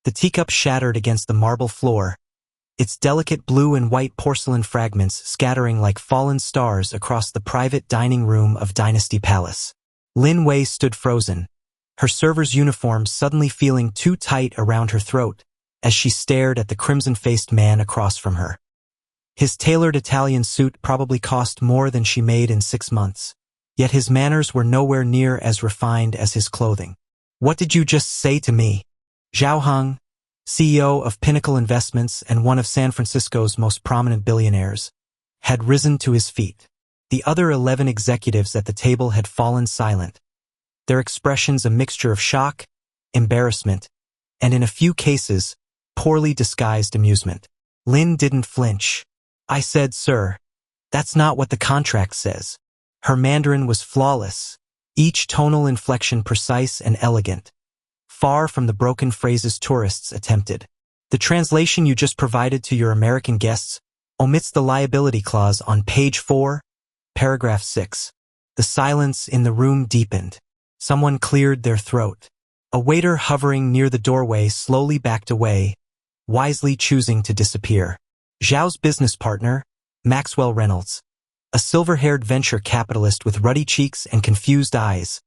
The teacup shattered against the marble floor, its delicate blue and white porcelain fragments scattering like fallen stars across the private dining room of Dynasty Palace. Lin Wei stood frozen, her server's uniform suddenly feeling too tight around her throat as she stared at the crimson-faced man across from her. His tailored Italian suit probably cost more than she made in 6 months, yet his manners were nowhere near as refined as his clothing. "What did you just say to me?" Zhao Heng, CEO of Pinnacle Investments and one of San Francisco's most prominent billionaires, had risen to his feet. The other 11 executives at the table had fallen silent, their expressions a mixture of shock, embarrassment, and in a few cases, poorly disguised amusement. Lin didn't flinch. "I said, sir, that's not what the contract says." Her Mandarin was flawless, each tonal inflection precise and elegant, far from the broken phrases tourists attempted. "The translation you just provided to your American guests omits the liability clause on page 4, paragraph 6. The silence in the room deepened. Someone cleared their throat. A waiter hovering near the doorway slowly backed away, wisely choosing to disappear. Zhao's business partner, Maxwell Reynolds, a silver-haired venture capitalist with ruddy cheeks and confused eyes,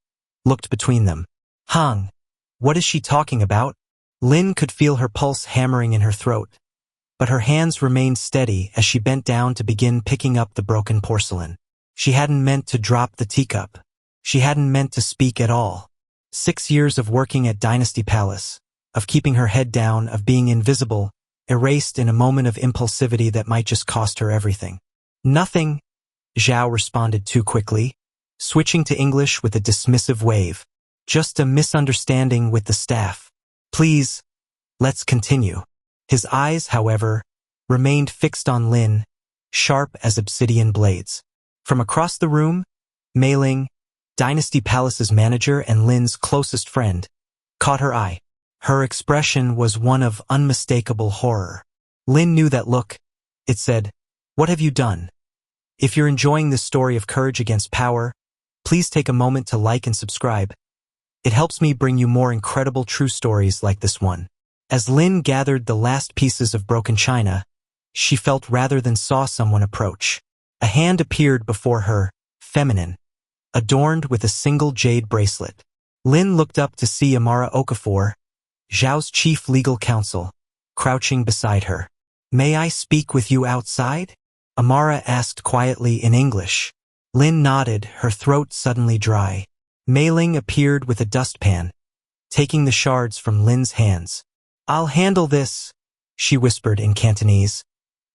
looked between them. "Heng, what is she talking about?" Lin could feel her pulse hammering in her throat, but her hands remained steady as she bent down to begin picking up the broken porcelain. She hadn't meant to drop the teacup. She hadn't meant to speak at all. 6 years of working at Dynasty Palace, of keeping her head down, of being invisible, erased in a moment of impulsivity that might just cost her everything. "Nothing," Zhao responded too quickly, switching to English with a dismissive wave. "Just a misunderstanding with the staff. Please, let's continue." His eyes, however, remained fixed on Lin, sharp as obsidian blades. From across the room, Mei-Ling, Dynasty Palace's manager and Lin's closest friend, caught her eye. Her expression was one of unmistakable horror. Lin knew that look. It said, "What have you done?" If you're enjoying this story of courage against power, please take a moment to like and subscribe. It helps me bring you more incredible true stories like this one. As Lin gathered the last pieces of broken china, she felt rather than saw someone approach. A hand appeared before her, feminine, adorned with a single jade bracelet. Lin looked up to see Amara Okafor, Zhao's chief legal counsel, crouching beside her. "May I speak with you outside?" Amara asked quietly in English. Lin nodded, her throat suddenly dry. Mei-Ling appeared with a dustpan, taking the shards from Lin's hands. "I'll handle this," she whispered in Cantonese,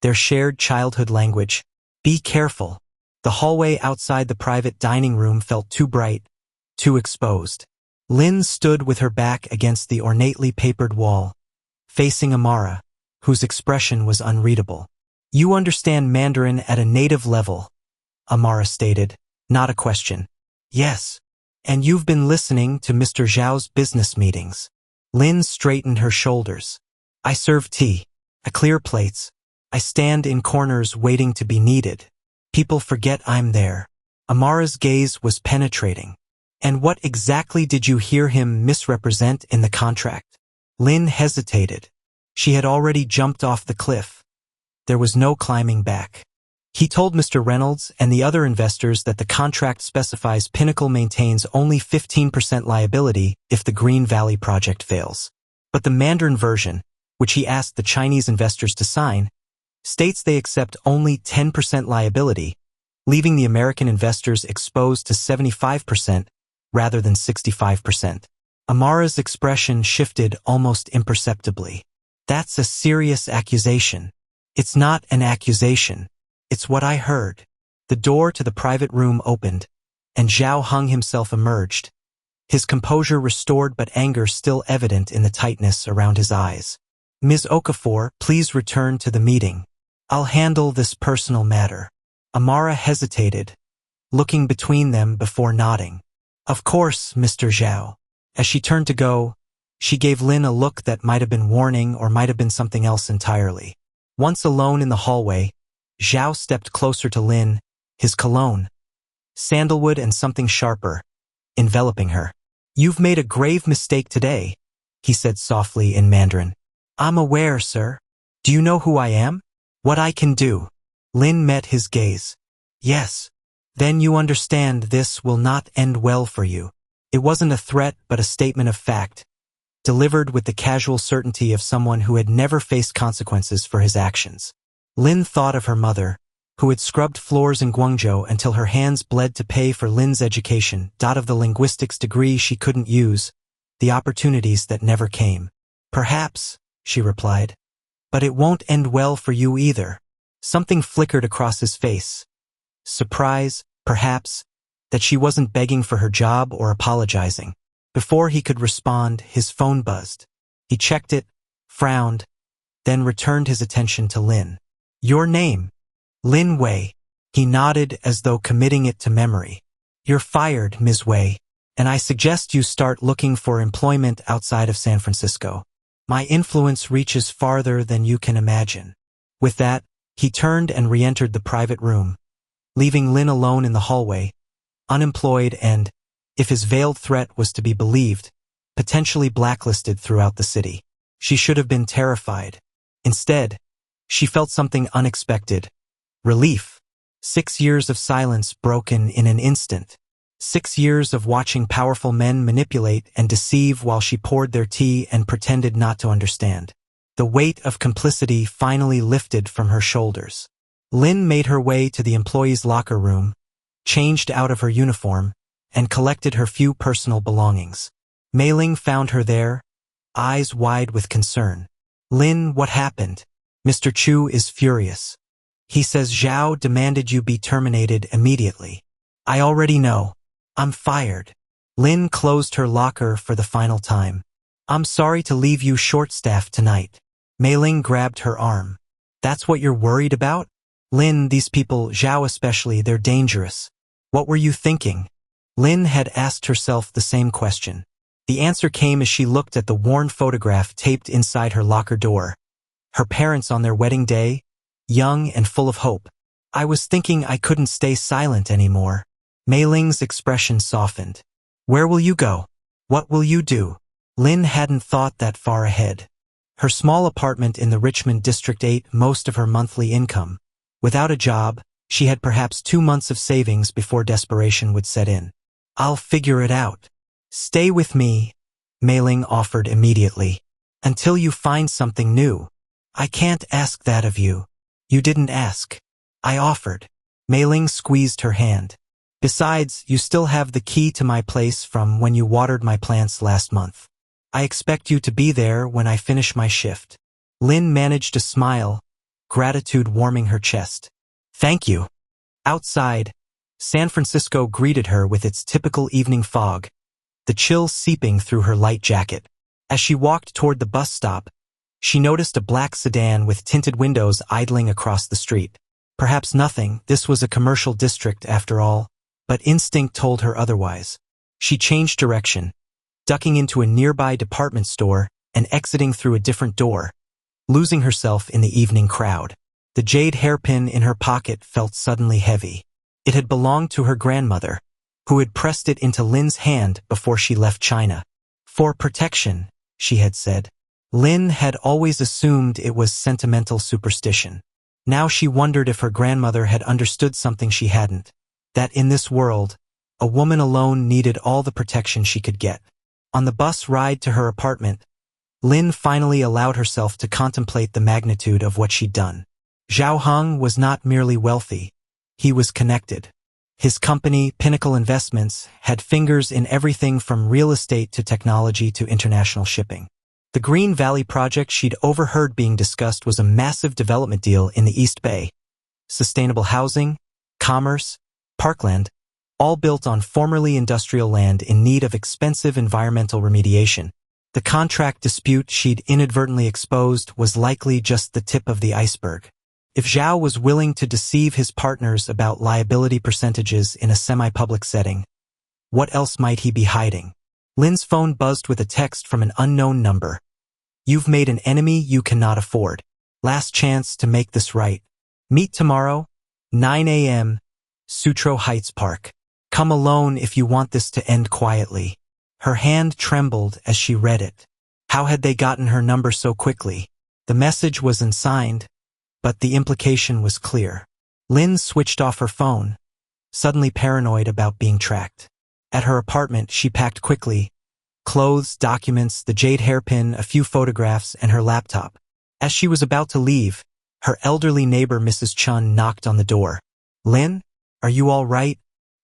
their shared childhood language. "Be careful." The hallway outside the private dining room felt too bright, too exposed. Lin stood with her back against the ornately papered wall, facing Amara, whose expression was unreadable. "You understand Mandarin at a native level," Amara stated, not a question. "Yes. And you've been listening to Mr. Zhao's business meetings." Lin straightened her shoulders. "I serve tea. I clear plates. I stand in corners waiting to be needed. People forget I'm there." Amara's gaze was penetrating. "And what exactly did you hear him misrepresent in the contract?" Lin hesitated. She had already jumped off the cliff. There was no climbing back. "He told Mr. Reynolds and the other investors that the contract specifies Pinnacle maintains only 15% liability if the Green Valley project fails. But the Mandarin version, which he asked the Chinese investors to sign, states they accept only 10% liability, leaving the American investors exposed to 75% rather than 65%. Amara's expression shifted almost imperceptibly. "That's a serious accusation." "It's not an accusation. It's what I heard." The door to the private room opened, and Zhao Heng himself emerged, his composure restored but anger still evident in the tightness around his eyes. "Ms. Okafor, please return to the meeting. I'll handle this personal matter." Amara hesitated, looking between them before nodding. "Of course, Mr. Zhao." As she turned to go, she gave Lin a look that might have been warning or might have been something else entirely. Once alone in the hallway, Zhao stepped closer to Lin, his cologne, sandalwood and something sharper, enveloping her. "You've made a grave mistake today," he said softly in Mandarin. I'm aware, sir. Do you know who I am? What I can do? Lin met his gaze. Yes. Then you understand this will not end well for you. It wasn't a threat but a statement of fact, delivered with the casual certainty of someone who had never faced consequences for his actions. Lin thought of her mother, who had scrubbed floors in Guangzhou until her hands bled to pay for Lin's education, of the linguistics degree she couldn't use, the opportunities that never came. Perhaps, she replied. But it won't end well for you either. Something flickered across his face. Surprise, perhaps, that she wasn't begging for her job or apologizing. Before he could respond, his phone buzzed. He checked it, frowned, then returned his attention to Lin. Your name? Lin Wei. He nodded as though committing it to memory. You're fired, Ms. Wei, and I suggest you start looking for employment outside of San Francisco. My influence reaches farther than you can imagine. With that, he turned and re-entered the private room, leaving Lin alone in the hallway, unemployed and, if his veiled threat was to be believed, potentially blacklisted throughout the city. She should have been terrified. Instead, she felt something unexpected. Relief. 6 years of silence broken in an instant. 6 years of watching powerful men manipulate and deceive while she poured their tea and pretended not to understand. The weight of complicity finally lifted from her shoulders. Lin made her way to the employees' locker room, changed out of her uniform, and collected her few personal belongings. Mei-Ling found her there, eyes wide with concern. Lin, what happened? Mr. Chu is furious. He says Zhao demanded you be terminated immediately. I already know. I'm fired. Lin closed her locker for the final time. I'm sorry to leave you short-staffed tonight. Mei-Ling grabbed her arm. That's what you're worried about? Lin, these people, Zhao especially, they're dangerous. What were you thinking? Lin had asked herself the same question. The answer came as she looked at the worn photograph taped inside her locker door. Her parents on their wedding day, young and full of hope. I was thinking I couldn't stay silent anymore. Mei-Ling's expression softened. Where will you go? What will you do? Lin hadn't thought that far ahead. Her small apartment in the Richmond district ate most of her monthly income. Without a job, she had perhaps 2 months of savings before desperation would set in. I'll figure it out. Stay with me, Mei-Ling offered immediately. Until you find something new. I can't ask that of you. You didn't ask. I offered. Mei-Ling squeezed her hand. Besides, you still have the key to my place from when you watered my plants last month. I expect you to be there when I finish my shift. Lin managed a smile, gratitude warming her chest. Thank you. Outside, San Francisco greeted her with its typical evening fog, the chill seeping through her light jacket. As she walked toward the bus stop, she noticed a black sedan with tinted windows idling across the street. Perhaps nothing, this was a commercial district after all, but instinct told her otherwise. She changed direction, ducking into a nearby department store and exiting through a different door, losing herself in the evening crowd. The jade hairpin in her pocket felt suddenly heavy. It had belonged to her grandmother, who had pressed it into Lin's hand before she left China. For protection, she had said. Lin had always assumed it was sentimental superstition. Now she wondered if her grandmother had understood something she hadn't, that in this world, a woman alone needed all the protection she could get. On the bus ride to her apartment, Lin finally allowed herself to contemplate the magnitude of what she'd done. Zhao Heng was not merely wealthy, he was connected. His company, Pinnacle Investments, had fingers in everything from real estate to technology to international shipping. The Green Valley project she'd overheard being discussed was a massive development deal in the East Bay. Sustainable housing, commerce, parkland, all built on formerly industrial land in need of expensive environmental remediation. The contract dispute she'd inadvertently exposed was likely just the tip of the iceberg. If Zhao was willing to deceive his partners about liability percentages in a semi-public setting, what else might he be hiding? Lin's phone buzzed with a text from an unknown number. You've made an enemy you cannot afford. Last chance to make this right. Meet tomorrow, 9 a.m., Sutro Heights Park. Come alone if you want this to end quietly. Her hand trembled as she read it. How had they gotten her number so quickly? The message was unsigned, but the implication was clear. Lin switched off her phone, suddenly paranoid about being tracked. At her apartment, she packed quickly: clothes, documents, the jade hairpin, a few photographs, and her laptop. As she was about to leave, her elderly neighbor Mrs. Chun knocked on the door. "Lin, are you all right?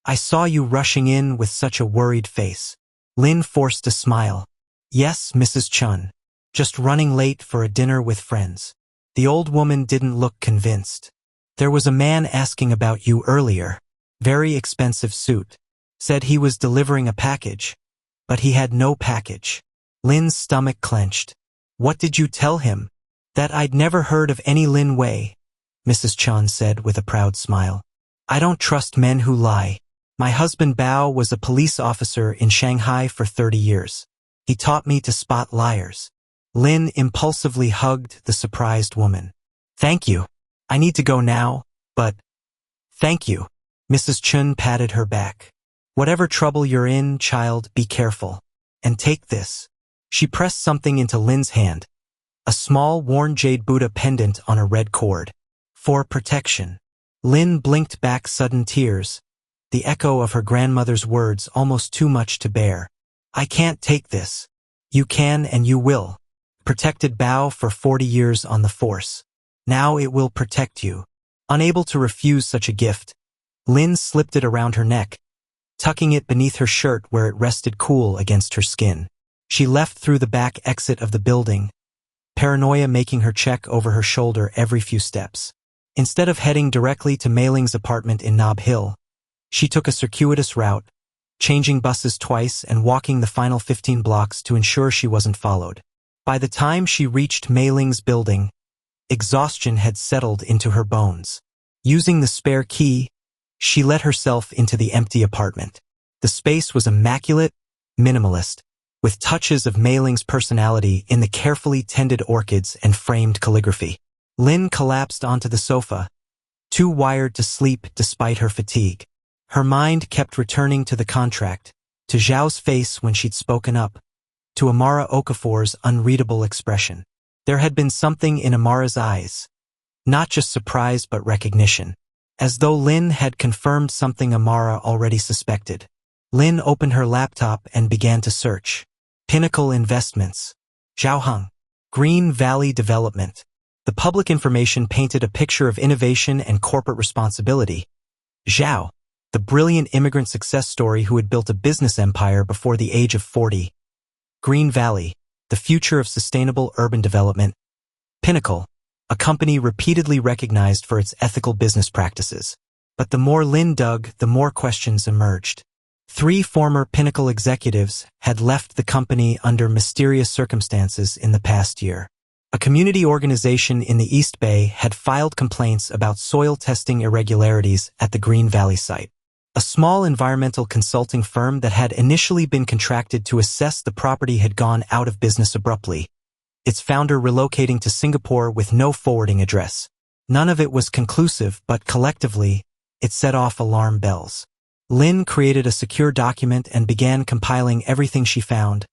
I saw you rushing in with such a worried face." Lin forced a smile. "Yes, Mrs. Chun. Just running late for a dinner with friends." The old woman didn't look convinced. "There was a man asking about you earlier. Very expensive suit. Said he was delivering a package, but he had no package." Lin's stomach clenched. "What did you tell him?" "That I'd never heard of any Lin Wei," Mrs. Chun said with a proud smile. "I don't trust men who lie. My husband Bao was a police officer in Shanghai for 30 years. He taught me to spot liars." Lin impulsively hugged the surprised woman. "Thank you. I need to go now, but..." "Thank you." Mrs. Chun patted her back. "Whatever trouble you're in, child, be careful. And take this." She pressed something into Lin's hand, a small worn jade Buddha pendant on a red cord. "For protection." Lin blinked back sudden tears, the echo of her grandmother's words almost too much to bear. "I can't take this." "You can and you will. Protected Bao for 40 years on the force. Now it will protect you." Unable to refuse such a gift, Lin slipped it around her neck, tucking it beneath her shirt where it rested cool against her skin. She left through the back exit of the building, paranoia making her check over her shoulder every few steps. Instead of heading directly to Mei-Ling's apartment in Nob Hill, she took a circuitous route, changing buses twice and walking the final 15 blocks to ensure she wasn't followed. By the time she reached Mei-Ling's building, exhaustion had settled into her bones. Using the spare key, she let herself into the empty apartment. The space was immaculate, minimalist, with touches of Mei-Ling's personality in the carefully tended orchids and framed calligraphy. Lin collapsed onto the sofa, too wired to sleep despite her fatigue. Her mind kept returning to the contract, to Zhao's face when she'd spoken up, to Amara Okafor's unreadable expression. There had been something in Amara's eyes, not just surprise but recognition, as though Lin had confirmed something Amara already suspected. Lin opened her laptop and began to search. Pinnacle Investments. Zhao Heng. Green Valley Development. The public information painted a picture of innovation and corporate responsibility. Zhao, the brilliant immigrant success story who had built a business empire before the age of 40. Green Valley, the future of sustainable urban development. Pinnacle, a company repeatedly recognized for its ethical business practices. But the more Lin dug, the more questions emerged. 3 former Pinnacle executives had left the company under mysterious circumstances in the past year. A community organization in the East Bay had filed complaints about soil testing irregularities at the Green Valley site. A small environmental consulting firm that had initially been contracted to assess the property had gone out of business abruptly, its founder relocating to Singapore with no forwarding address. None of it was conclusive, but collectively, it set off alarm bells. Lin created a secure document and began compiling everything she found,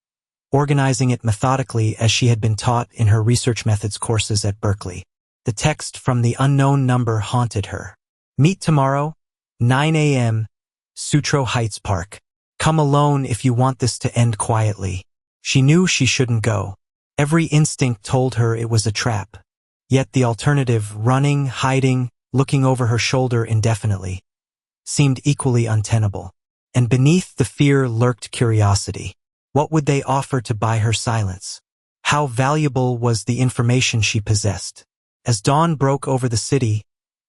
organizing it methodically as she had been taught in her research methods courses at Berkeley. The text from the unknown number haunted her. "Meet tomorrow, 9 a.m., Sutro Heights Park. Come alone if you want this to end quietly." She knew she shouldn't go. Every instinct told her it was a trap. Yet the alternative, running, hiding, looking over her shoulder indefinitely, seemed equally untenable. And beneath the fear lurked curiosity. What would they offer to buy her silence? How valuable was the information she possessed? As dawn broke over the city,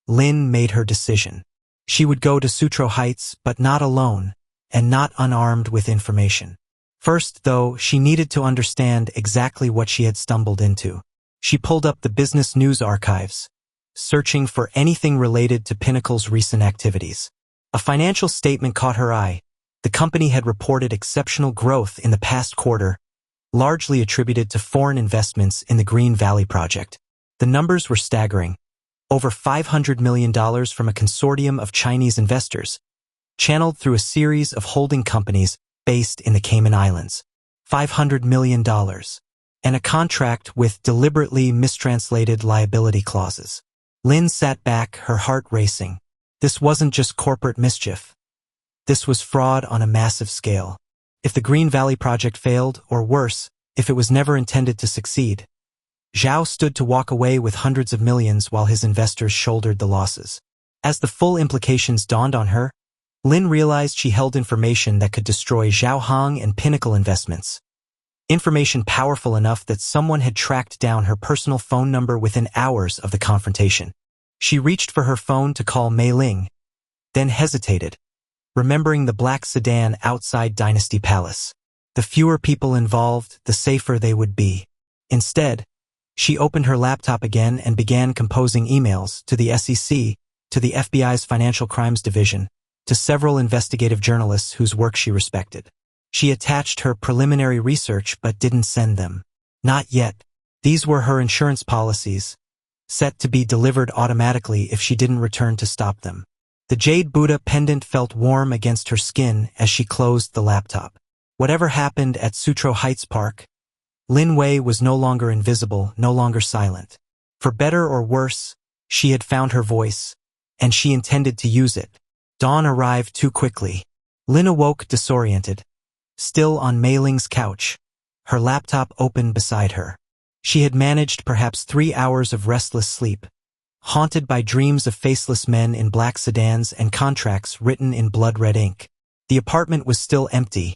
Lin made her decision. She would go to Sutro Heights, but not alone, and not unarmed with information. First, though, she needed to understand exactly what she had stumbled into. She pulled up the business news archives, searching for anything related to Pinnacle's recent activities. A financial statement caught her eye. The company had reported exceptional growth in the past quarter, largely attributed to foreign investments in the Green Valley project. The numbers were staggering. Over $500 million from a consortium of Chinese investors, channeled through a series of holding companies based in the Cayman Islands. $500 million. and a contract with deliberately mistranslated liability clauses. Lin sat back, her heart racing. This wasn't just corporate mischief. This was fraud on a massive scale. If the Green Valley project failed, or worse, if it was never intended to succeed, Zhao stood to walk away with hundreds of millions while his investors shouldered the losses. As the full implications dawned on her, Lin realized she held information that could destroy Zhao Heng and Pinnacle investments. Information powerful enough that someone had tracked down her personal phone number within hours of the confrontation. She reached for her phone to call Mei-Ling, then hesitated, remembering the black sedan outside Dynasty Palace. The fewer people involved, the safer they would be. Instead, she opened her laptop again and began composing emails to the SEC, to the FBI's Financial Crimes Division, to several investigative journalists whose work she respected. She attached her preliminary research but didn't send them. Not yet. These were her insurance policies, set to be delivered automatically if she didn't return to stop them. The jade Buddha pendant felt warm against her skin as she closed the laptop. Whatever happened at Sutro Heights Park, Lin Wei was no longer invisible, no longer silent. For better or worse, she had found her voice, and she intended to use it. Dawn arrived too quickly. Lin awoke disoriented, still on Mei-Ling's couch, her laptop open beside her. She had managed perhaps 3 hours of restless sleep, haunted by dreams of faceless men in black sedans and contracts written in blood-red ink. The apartment was still empty.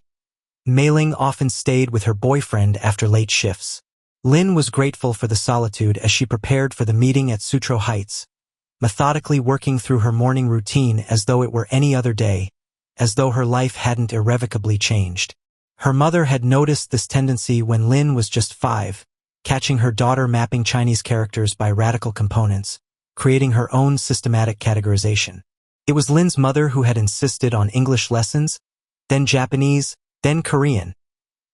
Mei-Ling often stayed with her boyfriend after late shifts. Lin was grateful for the solitude as she prepared for the meeting at Sutro Heights, methodically working through her morning routine as though it were any other day, as though her life hadn't irrevocably changed. Her mother had noticed this tendency when Lin was just 5, catching her daughter mapping Chinese characters by radical components, creating her own systematic categorization. It was Lin's mother who had insisted on English lessons, then Japanese, then Korean,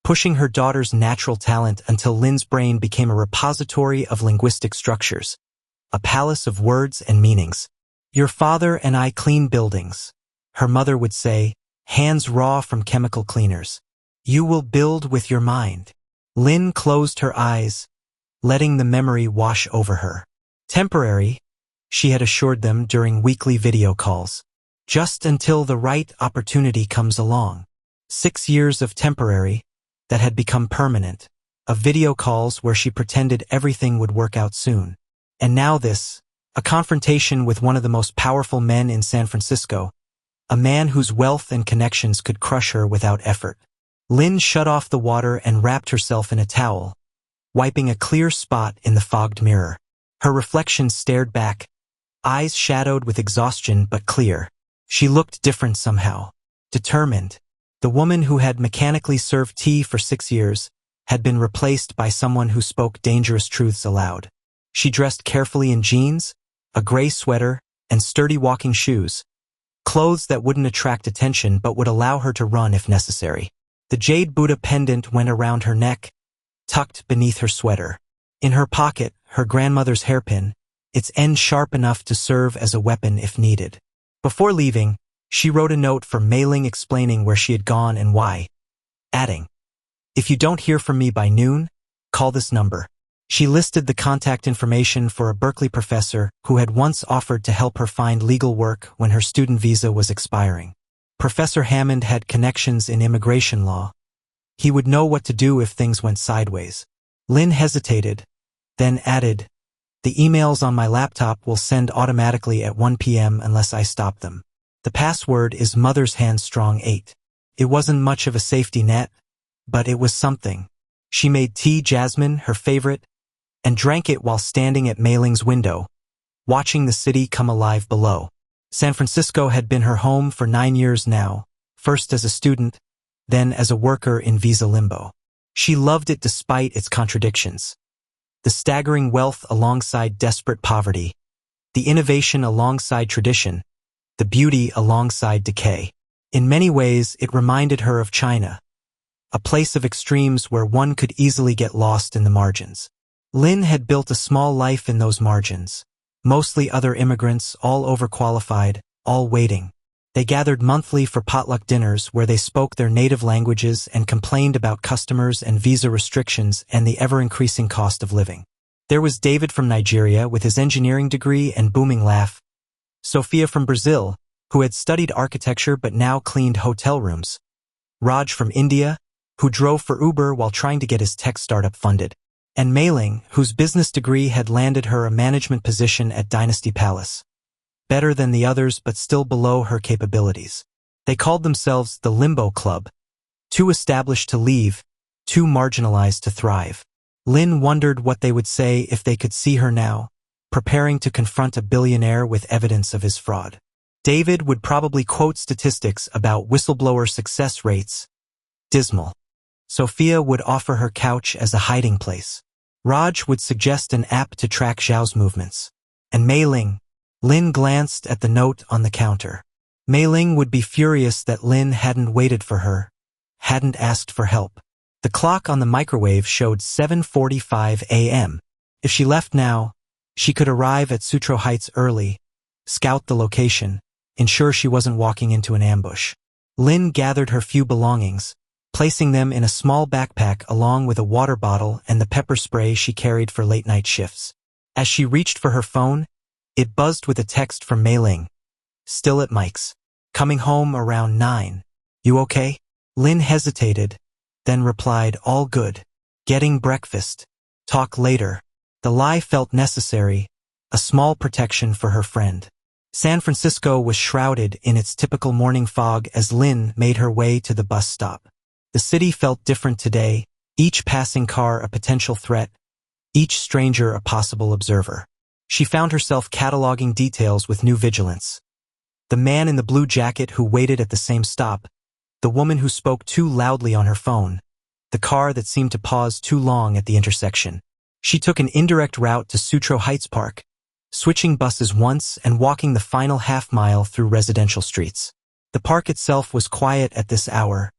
pushing her daughter's natural talent until Lin's brain became a repository of linguistic structures, a palace of words and meanings. "Your father and I clean buildings," her mother would say, hands raw from chemical cleaners. "You will build with your mind." Lin closed her eyes, letting the memory wash over her. Temporary, she had assured them during weekly video calls. Just until the right opportunity comes along. 6 years of temporary, that had become permanent, of video calls where she pretended everything would work out soon. And now this, a confrontation with one of the most powerful men in San Francisco, a man whose wealth and connections could crush her without effort. Lin shut off the water and wrapped herself in a towel, wiping a clear spot in the fogged mirror. Her reflection stared back, eyes shadowed with exhaustion but clear. She looked different somehow, determined. The woman who had mechanically served tea for 6 years had been replaced by someone who spoke dangerous truths aloud. She dressed carefully in jeans, a gray sweater, and sturdy walking shoes, clothes that wouldn't attract attention but would allow her to run if necessary. The jade Buddha pendant went around her neck, tucked beneath her sweater. In her pocket, her grandmother's hairpin, its end sharp enough to serve as a weapon if needed. Before leaving, she wrote a note for Mei-Ling explaining where she had gone and why, adding, "If you don't hear from me by noon, call this number." She listed the contact information for a Berkeley professor who had once offered to help her find legal work when her student visa was expiring. Professor Hammond had connections in immigration law. He would know what to do if things went sideways. Lin hesitated, then added, "The emails on my laptop will send automatically at 1 p.m. unless I stop them. The password is Mother's Hand Strong 8. It wasn't much of a safety net, but it was something. She made tea jasmine, her favorite, and drank it while standing at Mei-Ling's window, watching the city come alive below. San Francisco had been her home for 9 years now, first as a student, then as a worker in visa limbo. She loved it despite its contradictions. The staggering wealth alongside desperate poverty, the innovation alongside tradition, the beauty alongside decay. In many ways, it reminded her of China, a place of extremes where one could easily get lost in the margins. Lin had built a small life in those margins, mostly other immigrants, all overqualified, all waiting. They gathered monthly for potluck dinners where they spoke their native languages and complained about customers and visa restrictions and the ever-increasing cost of living. There was David from Nigeria with his engineering degree and booming laugh, Sophia from Brazil, who had studied architecture but now cleaned hotel rooms, Raj from India, who drove for Uber while trying to get his tech startup funded, and Mei-Ling, whose business degree had landed her a management position at Dynasty Palace. Better than the others but still below her capabilities. They called themselves the Limbo Club, too established to leave, too marginalized to thrive. Lin wondered what they would say if they could see her now, preparing to confront a billionaire with evidence of his fraud. David would probably quote statistics about whistleblower success rates. Dismal. Sophia would offer her couch as a hiding place. Raj would suggest an app to track Zhao's movements. And Mei-Ling. Lin glanced at the note on the counter. Mei-Ling would be furious that Lin hadn't waited for her, hadn't asked for help. The clock on the microwave showed 7:45 a.m. If she left now, she could arrive at Sutro Heights early, scout the location, ensure she wasn't walking into an ambush. Lin gathered her few belongings, placing them in a small backpack along with a water bottle and the pepper spray she carried for late-night shifts. As she reached for her phone, it buzzed with a text from Mei-Ling. Still at Mike's. Coming home around 9. You okay? Lin hesitated, then replied, all good. Getting breakfast. Talk later. The lie felt necessary, a small protection for her friend. San Francisco was shrouded in its typical morning fog as Lin made her way to the bus stop. The city felt different today, each passing car a potential threat, each stranger a possible observer. She found herself cataloging details with new vigilance. The man in the blue jacket who waited at the same stop, the woman who spoke too loudly on her phone, the car that seemed to pause too long at the intersection. She took an indirect route to Sutro Heights Park, switching buses once and walking the final half-mile through residential streets. The park itself was quiet at this hour,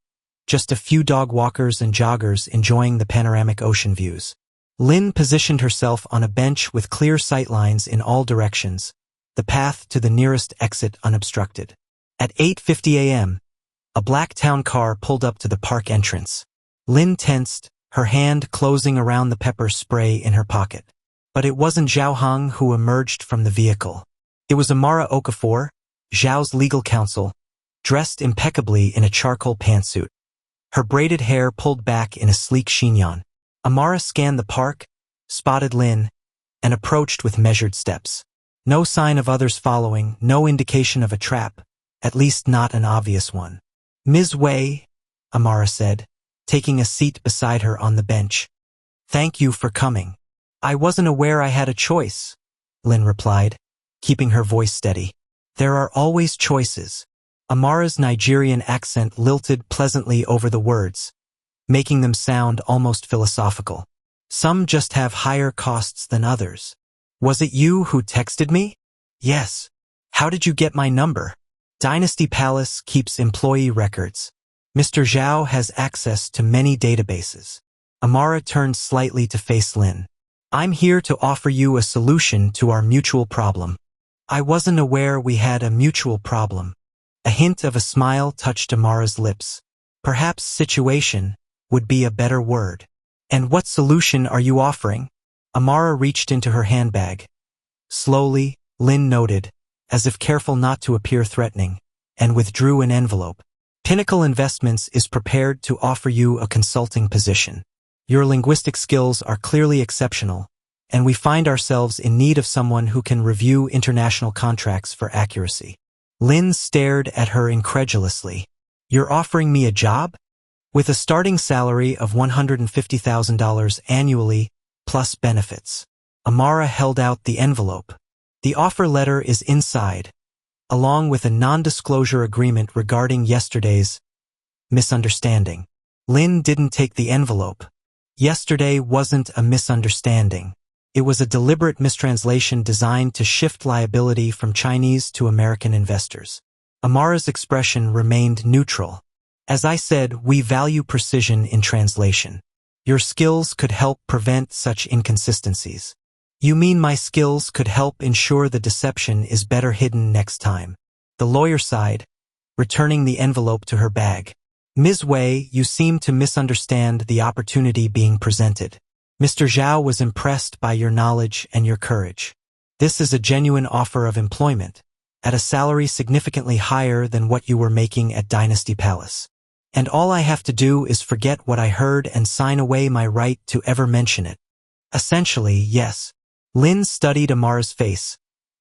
just a few dog walkers and joggers enjoying the panoramic ocean views. Lin positioned herself on a bench with clear sightlines in all directions, the path to the nearest exit unobstructed. At 8:50 a.m., a black town car pulled up to the park entrance. Lin tensed, her hand closing around the pepper spray in her pocket. But it wasn't Zhao Heng who emerged from the vehicle. It was Amara Okafor, Zhao's legal counsel, dressed impeccably in a charcoal pantsuit. Her braided hair pulled back in a sleek chignon. Amara scanned the park, spotted Lin, and approached with measured steps. No sign of others following, no indication of a trap, at least not an obvious one. Ms. Wei, Amara said, taking a seat beside her on the bench. Thank you for coming. I wasn't aware I had a choice, Lin replied, keeping her voice steady. There are always choices. Amara's Nigerian accent lilted pleasantly over the words, making them sound almost philosophical. Some just have higher costs than others. Was it you who texted me? Yes. How did you get my number? Dynasty Palace keeps employee records. Mr. Zhao has access to many databases. Amara turned slightly to face Lin. I'm here to offer you a solution to our mutual problem. I wasn't aware we had a mutual problem. A hint of a smile touched Amara's lips. Perhaps situation would be a better word. And what solution are you offering? Amara reached into her handbag. Slowly, Lin noted, as if careful not to appear threatening, and withdrew an envelope. Pinnacle Investments is prepared to offer you a consulting position. Your linguistic skills are clearly exceptional, and we find ourselves in need of someone who can review international contracts for accuracy. Lin stared at her incredulously. You're offering me a job? With a starting salary of $150,000 annually, plus benefits. Amara held out the envelope. The offer letter is inside, along with a non-disclosure agreement regarding yesterday's misunderstanding. Lin didn't take the envelope. Yesterday wasn't a misunderstanding. It was a deliberate mistranslation designed to shift liability from Chinese to American investors. Amara's expression remained neutral. As I said, we value precision in translation. Your skills could help prevent such inconsistencies. You mean my skills could help ensure the deception is better hidden next time? The lawyer sighed, returning the envelope to her bag. Ms. Wei, you seem to misunderstand the opportunity being presented. Mr. Zhao was impressed by your knowledge and your courage. This is a genuine offer of employment, at a salary significantly higher than what you were making at Dynasty Palace. And all I have to do is forget what I heard and sign away my right to ever mention it. Essentially, yes. Lin studied Amara's face,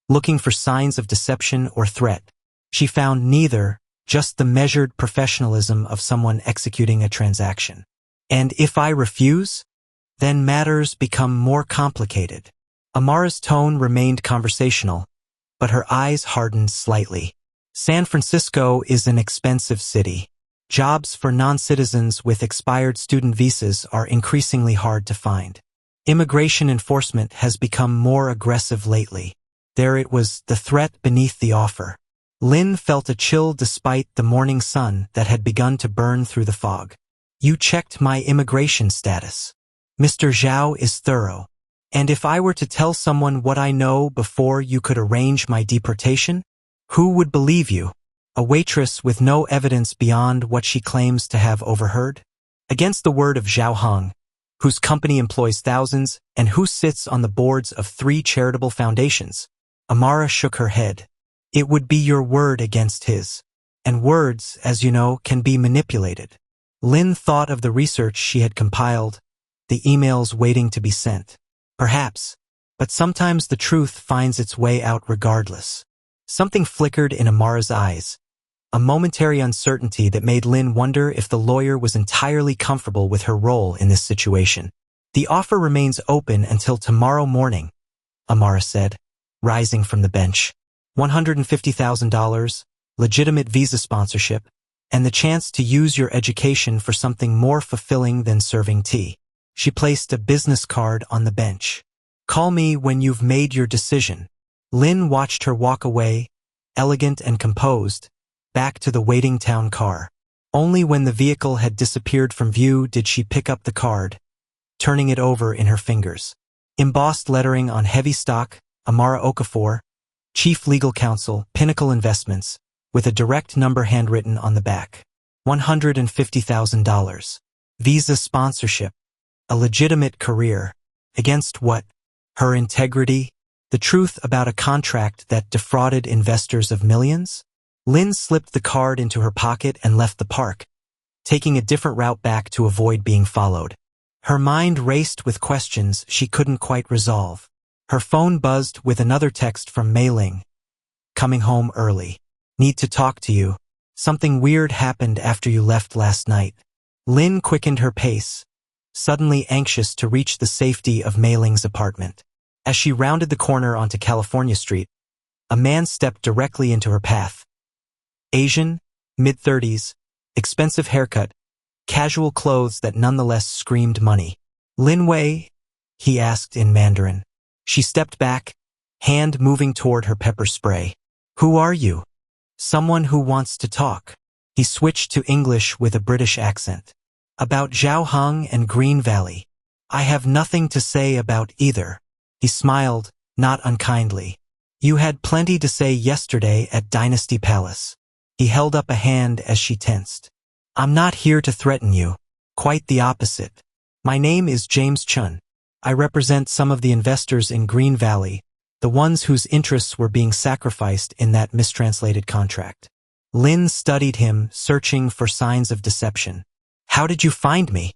looking for signs of deception or threat. She found neither, just the measured professionalism of someone executing a transaction. And if I refuse? Then matters become more complicated. Amara's tone remained conversational, but her eyes hardened slightly. San Francisco is an expensive city. Jobs for non-citizens with expired student visas are increasingly hard to find. Immigration enforcement has become more aggressive lately. There it was, the threat beneath the offer. Lin felt a chill despite the morning sun that had begun to burn through the fog. You checked my immigration status. Mr. Zhao is thorough. And if I were to tell someone what I know before you could arrange my deportation, who would believe you? A waitress with no evidence beyond what she claims to have overheard? Against the word of Zhao Heng, whose company employs thousands and who sits on the boards of 3 charitable foundations, Amara shook her head. It would be your word against his. And words, as you know, can be manipulated. Lin thought of the research she had compiled, the emails waiting to be sent. Perhaps, but sometimes the truth finds its way out regardless. Something flickered in Amara's eyes, a momentary uncertainty that made Lin wonder if the lawyer was entirely comfortable with her role in this situation. The offer remains open until tomorrow morning, Amara said, rising from the bench. $150,000, legitimate visa sponsorship, and the chance to use your education for something more fulfilling than serving tea. She placed a business card on the bench. Call me when you've made your decision. Lin watched her walk away, elegant and composed, back to the waiting town car. Only when the vehicle had disappeared from view did she pick up the card, turning it over in her fingers. Embossed lettering on heavy stock, Amara Okafor, Chief Legal Counsel, Pinnacle Investments, with a direct number handwritten on the back. $150,000. Visa sponsorship. A legitimate career. Against what? Her integrity? The truth about a contract that defrauded investors of millions? Lin slipped the card into her pocket and left the park, taking a different route back to avoid being followed. Her mind raced with questions she couldn't quite resolve. Her phone buzzed with another text from Mei-Ling. Coming home early. Need to talk to you. Something weird happened after you left last night. Lin quickened her pace, suddenly anxious to reach the safety of Mei-Ling's apartment. As she rounded the corner onto California Street, a man stepped directly into her path. Asian, mid-30s, expensive haircut, casual clothes that nonetheless screamed money. Lin Wei? He asked in Mandarin. She stepped back, hand moving toward her pepper spray. Who are you? Someone who wants to talk. He switched to English with a British accent. About Zhao Heng and Green Valley. I have nothing to say about either. He smiled, not unkindly. You had plenty to say yesterday at Dynasty Palace. He held up a hand as she tensed. I'm not here to threaten you. Quite the opposite. My name is James Chun. I represent some of the investors in Green Valley, the ones whose interests were being sacrificed in that mistranslated contract. Lin studied him, searching for signs of deception. How did you find me?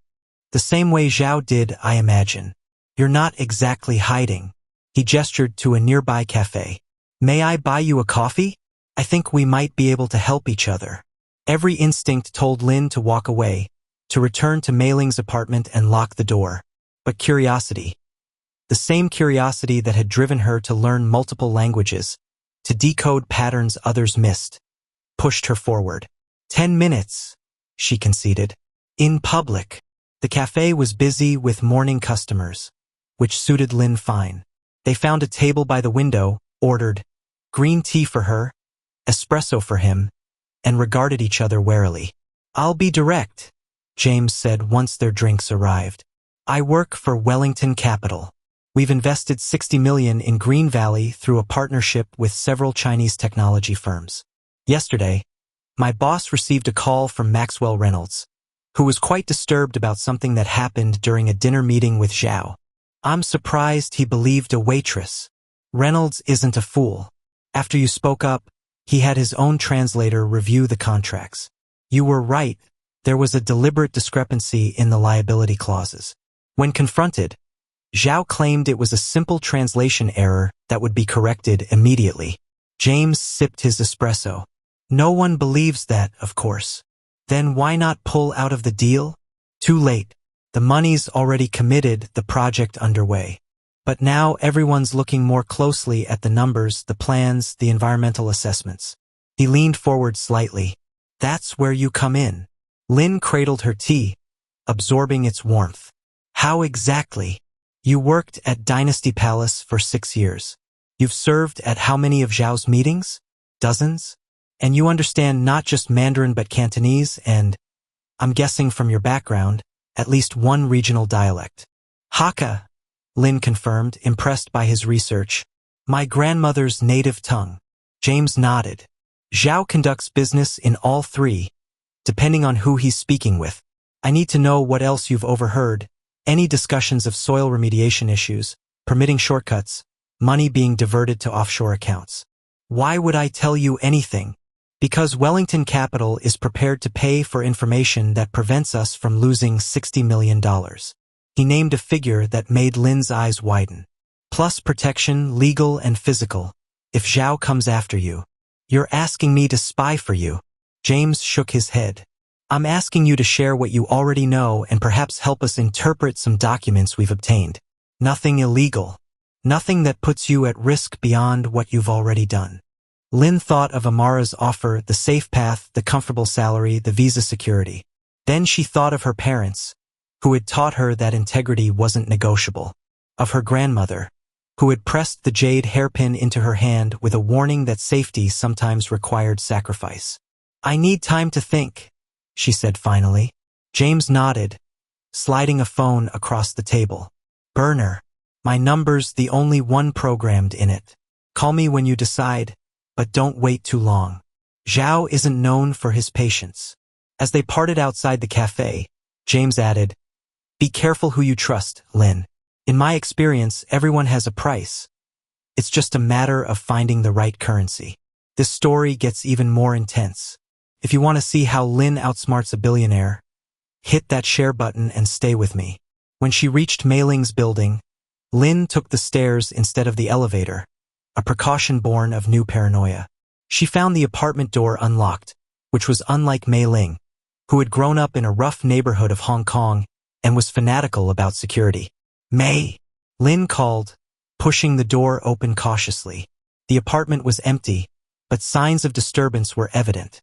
The same way Zhao did, I imagine. You're not exactly hiding. He gestured to a nearby cafe. May I buy you a coffee? I think we might be able to help each other. Every instinct told Lin to walk away, to return to Mei-Ling's apartment and lock the door. But curiosity, the same curiosity that had driven her to learn multiple languages, to decode patterns others missed, pushed her forward. 10 minutes, she conceded. In public. The cafe was busy with morning customers, which suited Lin fine. They found a table by the window, ordered green tea for her, espresso for him, and regarded each other warily. I'll be direct, James said once their drinks arrived. I work for Wellington Capital. We've invested $60 million in Green Valley through a partnership with several Chinese technology firms. Yesterday, My boss received a call from Maxwell Reynolds, who was quite disturbed about something that happened during a dinner meeting with Zhao. I'm surprised he believed a waitress. Reynolds isn't a fool. After you spoke up, he had his own translator review the contracts. You were right, there was a deliberate discrepancy in the liability clauses. When confronted, Zhao claimed it was a simple translation error that would be corrected immediately. James sipped his espresso. No one believes that, of course. Then why not pull out of the deal? Too late. The money's already committed, the project underway. But now everyone's looking more closely at the numbers, the plans, the environmental assessments. He leaned forward slightly. That's where you come in. Lin cradled her tea, absorbing its warmth. How exactly? You worked at Dynasty Palace for 6 years. You've served at how many of Zhao's meetings? Dozens? And you understand not just Mandarin but Cantonese and, I'm guessing from your background, at least one regional dialect. Hakka, Lin confirmed, impressed by his research. My grandmother's native tongue. James nodded. Zhao conducts business in all three, depending on who he's speaking with. I need to know what else you've overheard. Any discussions of soil remediation issues, permitting shortcuts, money being diverted to offshore accounts. Why would I tell you anything? Because Wellington Capital is prepared to pay for information that prevents us from losing $60 million. He named a figure that made Lin's eyes widen. Plus protection, legal and physical, if Zhao comes after you. You're asking me to spy for you. James shook his head. I'm asking you to share what you already know and perhaps help us interpret some documents we've obtained. Nothing illegal. Nothing that puts you at risk beyond what you've already done. Lin thought of Amara's offer, the safe path, the comfortable salary, the visa security. Then she thought of her parents, who had taught her that integrity wasn't negotiable. Of her grandmother, who had pressed the jade hairpin into her hand with a warning that safety sometimes required sacrifice. I need time to think, she said finally. James nodded, sliding a phone across the table. Burner. My number's the only one programmed in it. Call me when you decide, but don't wait too long. Zhao isn't known for his patience. As they parted outside the cafe, James added, Be careful who you trust, Lin. In my experience, everyone has a price. It's just a matter of finding the right currency. This story gets even more intense. If you want to see how Lin outsmarts a billionaire, hit that share button and stay with me. When she reached Mei-Ling's building, Lin took the stairs instead of the elevator, a precaution born of new paranoia. She found the apartment door unlocked, which was unlike Mei-Ling, who had grown up in a rough neighborhood of Hong Kong and was fanatical about security. Mei, Lin called, pushing the door open cautiously. The apartment was empty, but signs of disturbance were evident.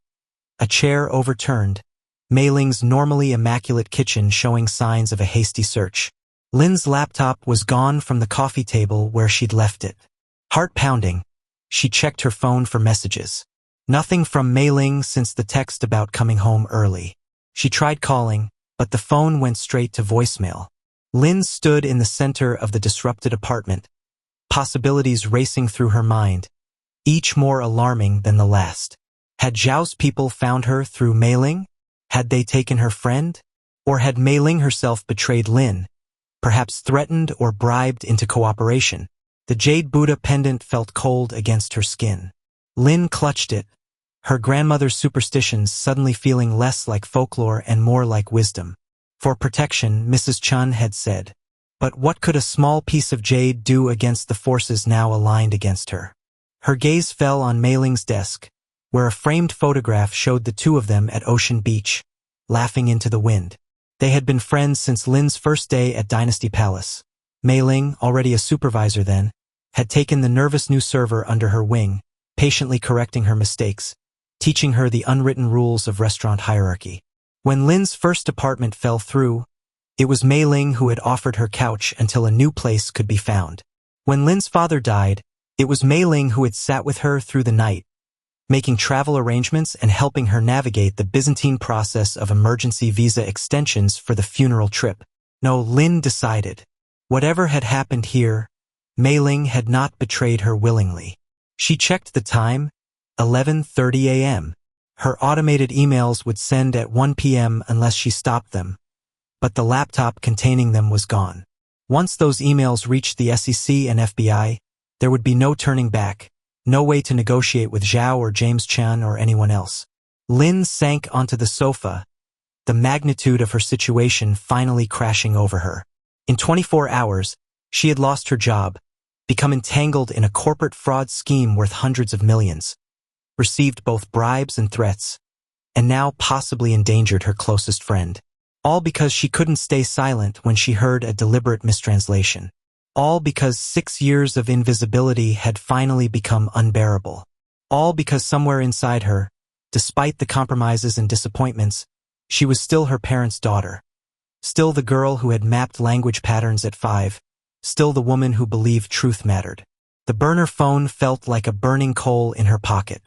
A chair overturned, Mei-Ling's normally immaculate kitchen showing signs of a hasty search. Lin's laptop was gone from the coffee table where she'd left it. Heart pounding, she checked her phone for messages. Nothing from Mei-Ling since the text about coming home early. She tried calling, but the phone went straight to voicemail. Lin stood in the center of the disrupted apartment, possibilities racing through her mind, each more alarming than the last. Had Zhao's people found her through Mei-Ling? Had they taken her friend? Or had Mei-Ling herself betrayed Lin, perhaps threatened or bribed into cooperation? The jade Buddha pendant felt cold against her skin. Lin clutched it, her grandmother's superstitions suddenly feeling less like folklore and more like wisdom. For protection, Mrs. Chun had said. But what could a small piece of jade do against the forces now aligned against her? Her gaze fell on Mei-Ling's desk, where a framed photograph showed the two of them at Ocean Beach, laughing into the wind. They had been friends since Lin's first day at Dynasty Palace. Mei-Ling, already a supervisor then, had taken the nervous new server under her wing, patiently correcting her mistakes, teaching her the unwritten rules of restaurant hierarchy. When Lin's first apartment fell through, it was Mei-Ling who had offered her couch until a new place could be found. When Lin's father died, it was Mei-Ling who had sat with her through the night, making travel arrangements and helping her navigate the Byzantine process of emergency visa extensions for the funeral trip. No, Lin decided. Whatever had happened here, Mei-Ling had not betrayed her willingly. She checked the time, 11:30 a.m. Her automated emails would send at 1 p.m. unless she stopped them, but the laptop containing them was gone. Once those emails reached the SEC and FBI, there would be no turning back, no way to negotiate with Zhao or James Chan or anyone else. Lin sank onto the sofa, the magnitude of her situation finally crashing over her. In 24 hours, she had lost her job, become entangled in a corporate fraud scheme worth hundreds of millions, received both bribes and threats, and now possibly endangered her closest friend. All because she couldn't stay silent when she heard a deliberate mistranslation. All because 6 years of invisibility had finally become unbearable. All because somewhere inside her, despite the compromises and disappointments, she was still her parents' daughter. Still the girl who had mapped language patterns at 5. Still the woman who believed truth mattered. The burner phone felt like a burning coal in her pocket.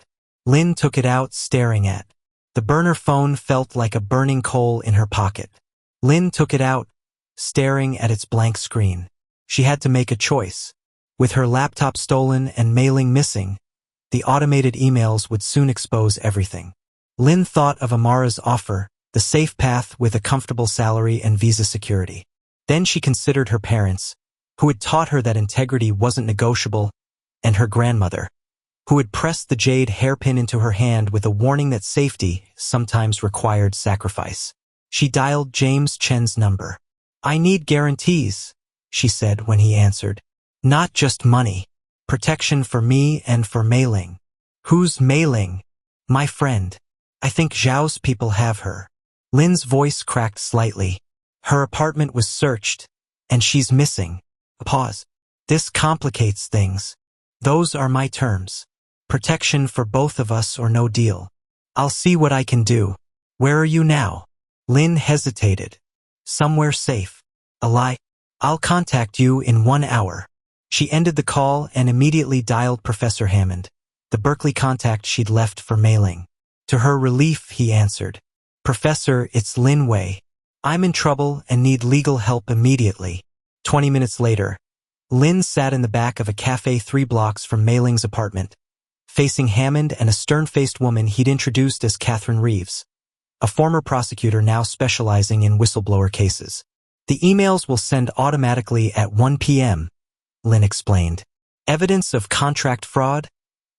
Lin took it out, staring at. The burner phone felt like a burning coal in her pocket. Lin took it out, staring at its blank screen. She had to make a choice. With her laptop stolen and Mei-Ling missing, the automated emails would soon expose everything. Lin thought of Amara's offer, the safe path with a comfortable salary and visa security. Then she considered her parents, who had taught her that integrity wasn't negotiable, and her grandmother, who had pressed the jade hairpin into her hand with a warning that safety sometimes required sacrifice. She dialed James Chen's number. "I need guarantees," she said when he answered. "Not just money. Protection for me and for Mei-Ling." "Who's Mei-Ling?" "My friend. I think Zhao's people have her." Lin's voice cracked slightly. "Her apartment was searched, and she's missing." A pause. "This complicates things. Those are my terms. Protection for both of us or no deal. I'll see what I can do." "Where are you now?" Lin hesitated. "Somewhere safe." "A lie. I'll contact you in 1 hour." She ended the call and immediately dialed Professor Hammond, the Berkeley contact she'd left for Mei-Ling. To her relief, he answered. "Professor, it's Lin Wei. I'm in trouble and need legal help immediately." 20 minutes later, Lin sat in the back of a cafe 3 blocks from Mei-Ling's apartment, facing Hammond and a stern-faced woman he'd introduced as Catherine Reeves, a former prosecutor now specializing in whistleblower cases. "The emails will send automatically at 1 p.m., Lin explained. "Evidence of contract fraud,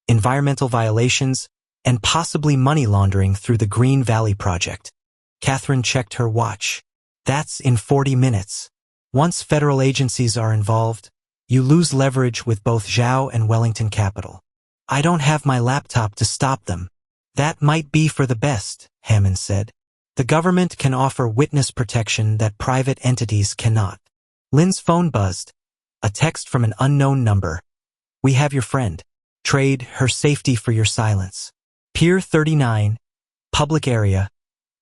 environmental violations, and possibly money laundering through the Green Valley Project." Catherine checked her watch. "That's in 40 minutes. Once federal agencies are involved, you lose leverage with both Zhao and Wellington Capital. I don't have my laptop to stop them." "That might be for the best," Hammond said. "The government can offer witness protection that private entities cannot." Lin's phone buzzed. A text from an unknown number. "We have your friend. Trade her safety for your silence. Pier 39, public area,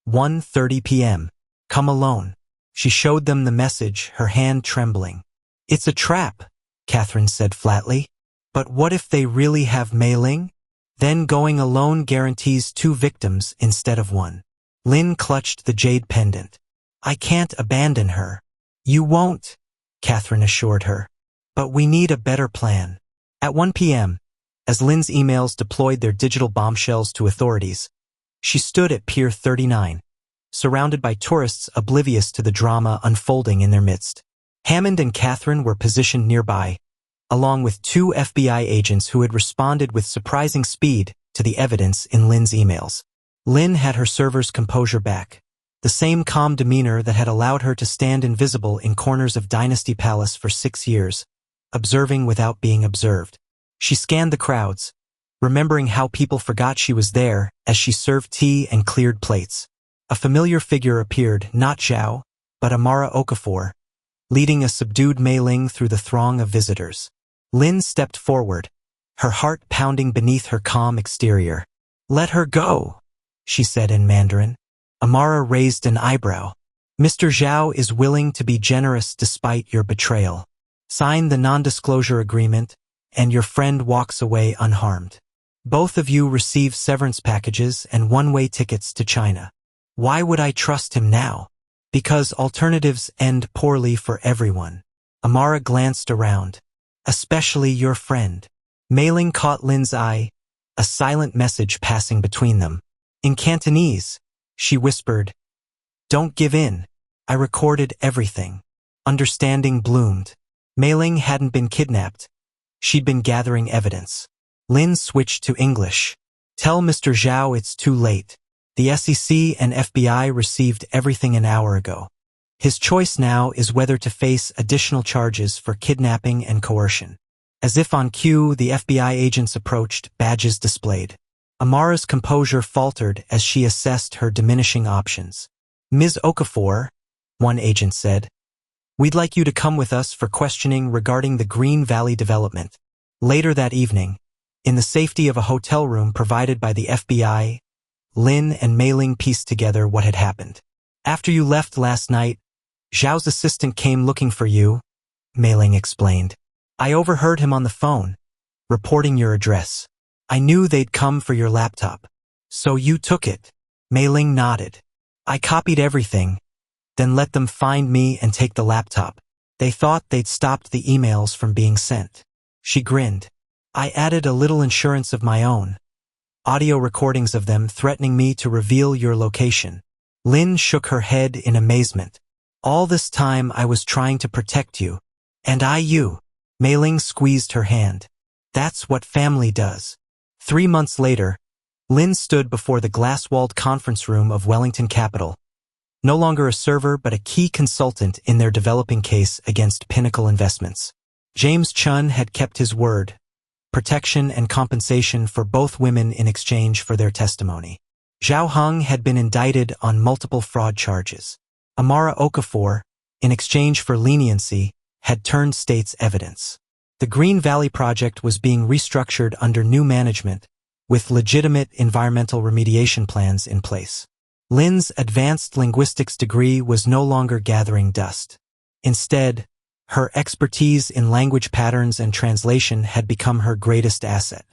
1:30 p.m. Come alone." She showed them the message, her hand trembling. "It's a trap," Catherine said flatly. "But what if they really have Mei-Ling? Then going alone guarantees 2 victims instead of 1. Lin clutched the jade pendant. "I can't abandon her." "You won't," Catherine assured her. "But we need a better plan." At 1 p.m., as Lin's emails deployed their digital bombshells to authorities, she stood at Pier 39, surrounded by tourists oblivious to the drama unfolding in their midst. Hammond and Catherine were positioned nearby, along with 2 FBI agents who had responded with surprising speed to the evidence in Lin's emails. Lin had her server's composure back, the same calm demeanor that had allowed her to stand invisible in corners of Dynasty Palace for 6 years, observing without being observed. She scanned the crowds, remembering how people forgot she was there as she served tea and cleared plates. A familiar figure appeared, not Zhao, but Amara Okafor, leading a subdued Mei-Ling through the throng of visitors. Lin stepped forward, her heart pounding beneath her calm exterior. "Let her go," she said in Mandarin. Amara raised an eyebrow. "Mr. Zhao is willing to be generous despite your betrayal. Sign the non-disclosure agreement, and your friend walks away unharmed. Both of you receive severance packages and one-way tickets to China." "Why would I trust him now?" "Because alternatives end poorly for everyone." Amara glanced around. "Especially your friend." Mei-Ling caught Lin's eye, a silent message passing between them. In Cantonese, she whispered, "Don't give in. I recorded everything." Understanding bloomed. Mei-Ling hadn't been kidnapped. She'd been gathering evidence. Lin switched to English. "Tell Mr. Zhao it's too late. The SEC and FBI received everything an hour ago. His choice now is whether to face additional charges for kidnapping and coercion." As if on cue, the FBI agents approached, badges displayed. Amara's composure faltered as she assessed her diminishing options. "Ms. Okafor," one agent said, "we'd like you to come with us for questioning regarding the Green Valley development." Later that evening, in the safety of a hotel room provided by the FBI, Lin and Mei-Ling pieced together what had happened. "After you left last night, Zhao's assistant came looking for you," Mei-Ling explained. "I overheard him on the phone, reporting your address. I knew they'd come for your laptop. So you took it." Mei-Ling nodded. "I copied everything, then let them find me and take the laptop. They thought they'd stopped the emails from being sent." She grinned. "I added a little insurance of my own. Audio recordings of them threatening me to reveal your location." Lin shook her head in amazement. "All this time I was trying to protect you. And you." Mei-Ling squeezed her hand. "That's what family does." 3 months later, Lin stood before the glass-walled conference room of Wellington Capital, no longer a server but a key consultant in their developing case against Pinnacle Investments. James Chun had kept his word, protection and compensation for both women in exchange for their testimony. Zhao Heng had been indicted on multiple fraud charges. Amara Okafor, in exchange for leniency, had turned state's evidence. The Green Valley project was being restructured under new management, with legitimate environmental remediation plans in place. Lin's advanced linguistics degree was no longer gathering dust. Instead, her expertise in language patterns and translation had become her greatest asset.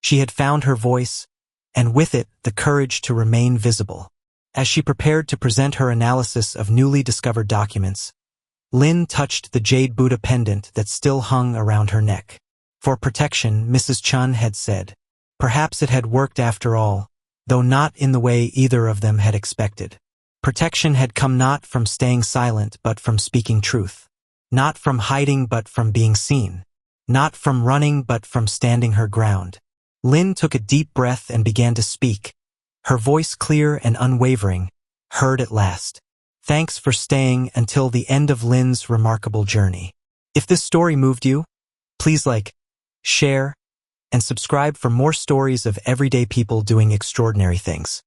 She had found her voice, and with it, the courage to remain visible. As she prepared to present her analysis of newly discovered documents, Lin touched the jade Buddha pendant that still hung around her neck. For protection, Mrs. Chun had said. Perhaps it had worked after all, though not in the way either of them had expected. Protection had come not from staying silent but from speaking truth. Not from hiding but from being seen. Not from running but from standing her ground. Lin took a deep breath and began to speak, her voice clear and unwavering, heard at last. Thanks for staying until the end of Lin's remarkable journey. If this story moved you, please like, share, and subscribe for more stories of everyday people doing extraordinary things.